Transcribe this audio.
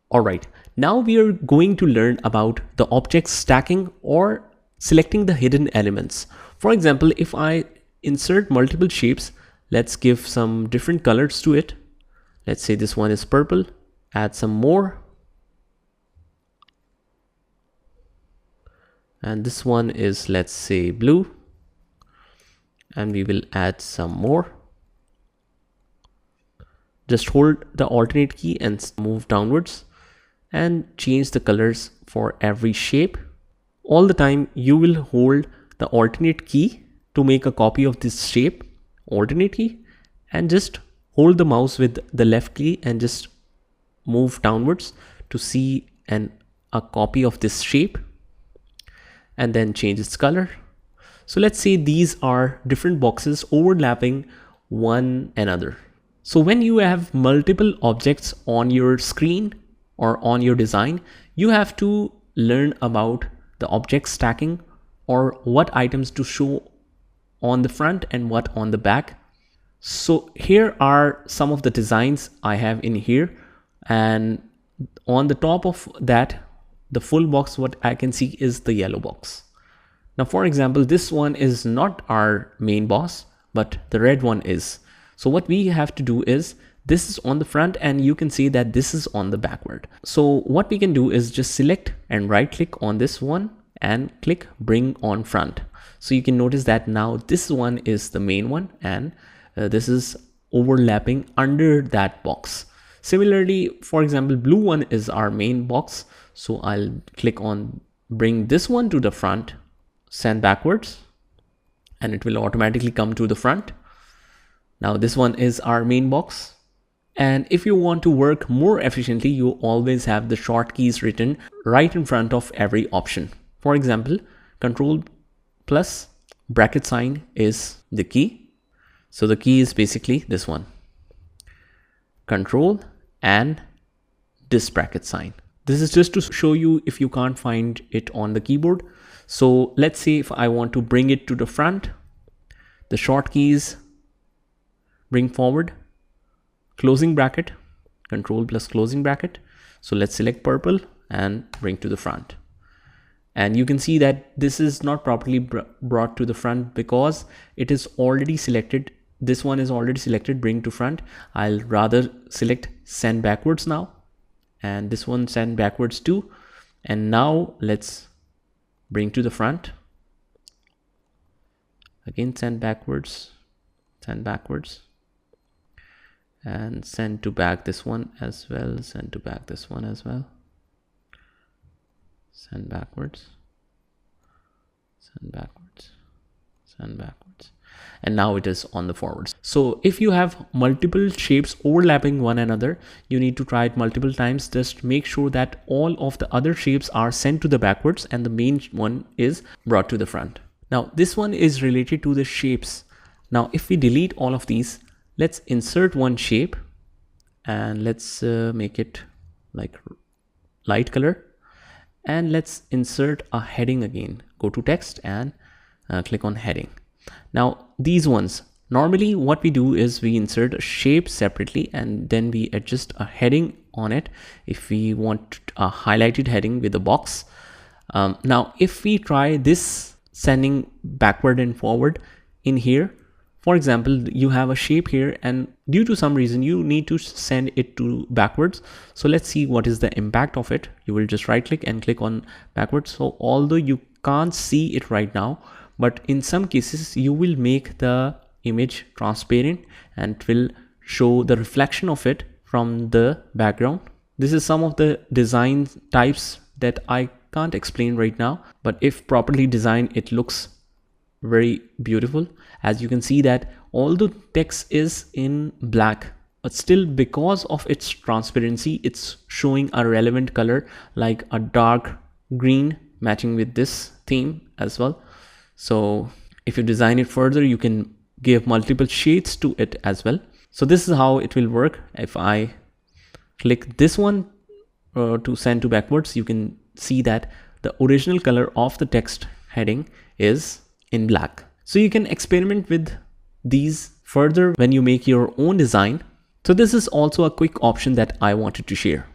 Alright, now we are going to learn about the object stacking or selecting the hidden elements. For example, if I insert multiple shapes, let's give some different colors to it. Let's say this one is purple, add some more. And this one is, let's say, blue. And we will add some more. Just hold the alternate key and move downwards and change the colors for every shape. All the time you will hold the alternate key to make a copy of this shape, alternate key, and just hold the mouse with the left key and just move downwards to see a copy of this shape, and then change its color. So let's say these are different boxes overlapping one another. So when you have multiple objects on your screen or on your design, you have to learn about the object stacking, or what items to show on the front and what on the back. So here are some of the designs I have in here, and on the top of that, the full box, what I can see is the yellow box. Now, for example, this one is not our main boss, but the red one is. So what we have to do is, this is on the front and you can see that this is on the backward. So what we can do is just select and right click on this one and click bring on front. So you can notice that now this one is the main one, and this is overlapping under that box. Similarly, for example, blue one is our main box. So I'll click on bring this one to the front, send backwards, and it will automatically come to the front. Now this one is our main box. And if you want to work more efficiently, you always have the short keys written right in front of every option. For example, Control plus bracket sign is the key. So the key is basically this one, Control and this bracket sign. This is just to show you if you can't find it on the keyboard. So let's say if I want to bring it to the front, the short keys, bring forward, closing bracket, Control plus closing bracket. So let's select purple and bring to the front. And you can see that this is not properly brought to the front because it is already selected. This one is already selected, bring to front. I'll rather select send backwards now, and this one send backwards too. And now let's bring to the front. Again, send backwards, and send to back this one as well, send to back this one as well, send backwards, send backwards, send backwards, and now it is on the forwards. So if you have multiple shapes overlapping one another, you need to try it multiple times. Just make sure that all of the other shapes are sent to the backwards and the main one is brought to the front. Now this one is related to the shapes. Now if we delete all of these, let's insert one shape and let's make it like light color, and let's insert a heading again. Go to text and click on heading. Now these ones, normally what we do is we insert a shape separately and then we adjust a heading on it if we want a highlighted heading with a box. Now if we try this sending backward and forward in here, for example, you have a shape here and due to some reason you need to send it to backwards. So let's see what is the impact of it. You will just right click and click on backwards. So although you can't see it right now, but in some cases you will make the image transparent and it will show the reflection of it from the background. This is some of the design types that I can't explain right now, but if properly designed, it looks very beautiful. As you can see that all the text is in black, but still because of its transparency, it's showing a relevant color like a dark green matching with this theme as well. So if you design it further, you can give multiple shades to it as well. So this is how it will work. If I click this one to send to backwards, you can see that the original color of the text heading is in black. So you can experiment with these further when you make your own design. So this is also a quick option that I wanted to share.